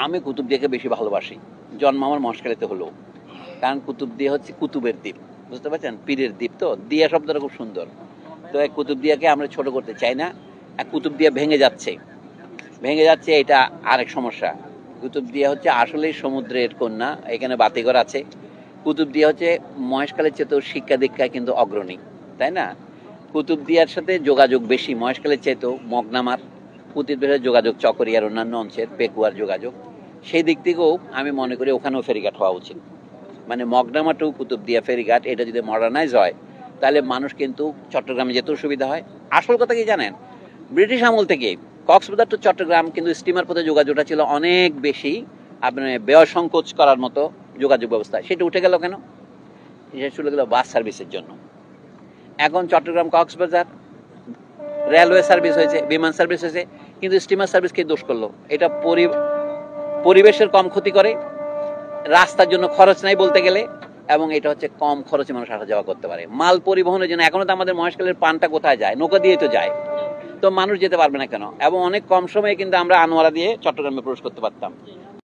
আমি কুতুবদিয়াকে বেশি ভালোবাসি। জন্ম আমার মহেশখালীতে হলো, কারণ কুতুবদিয়া হচ্ছে কুতুবের দ্বীপ, বুঝতে পারছেন, পীরের দ্বীপ। তো দিয়া শব্দটা খুব সুন্দর। তো এই কুতুবদিয়াকে আমরা ছোট করতে চাই না। কুতুবদিয়া ভেঙে যাচ্ছে, এটা আরেক সমস্যা। কুতুবদিয়া হচ্ছে আসলেই সমুদ্রের কন্যা, এখানে বাতিঘর আছে। কুতুবদিয়া হচ্ছে মহেশখালীর চেয়েতেও শিক্ষা দীক্ষায় কিন্তু অগ্রণী, তাই না? কুতুবদিয়ার সাথে যোগাযোগ বেশি মহেশখালীর চেয়েতেও। মগনামার কুতুবদিয়ার যোগাযোগ চকরিয়ার অন্যান্য অঞ্চলের পেকুয়ার যোগাযোগ, সেই দিক থেকেও আমি মনে করি ওখানেও ফেরিঘাট হওয়া উচিত। মানে মগনামা টু কুতুবদিয়া ফেরিঘাট, এটা যদি মডার্নাইজ হয় তাহলে মানুষ কিন্তু চট্টগ্রামে যেতেও সুবিধা হয়। আসল কথা কি জানেন, ব্রিটিশ আমল থেকে কক্সবাজার টু চট্টগ্রাম কিন্তু স্টিমার পথে যোগাযোগটা ছিল অনেক বেশি আপনার ব্যয় সংকোচ করার মতো যোগাযোগ ব্যবস্থা, সেটা উঠে গেল কেন? এটা চলে গেল বাস সার্ভিসের জন্য। এখন চট্টগ্রাম কক্সবাজার রেলওয়ে সার্ভিস হয়েছে, বিমান সার্ভিস হয়েছে, কিন্তু স্টিমার সার্ভিস কে দোষ করলো? এটা পরিবেশের কম ক্ষতি করে, রাস্তার জন্য খরচ নাই বলতে গেলে, এবং এটা হচ্ছে কম খরচে মানুষ আসা যাওয়া করতে পারে। মাল পরিবহনের জন্য এখনো তো আমাদের মহেশখালীর পানটা কোথায় যায়? নৌকা দিয়ে তো যায়। তো মানুষ যেতে পারবে না কেন? এবং অনেক কম সময়ে কিন্তু আমরা আনোয়ারা দিয়ে চট্টগ্রামে প্রবেশ করতে পারতাম।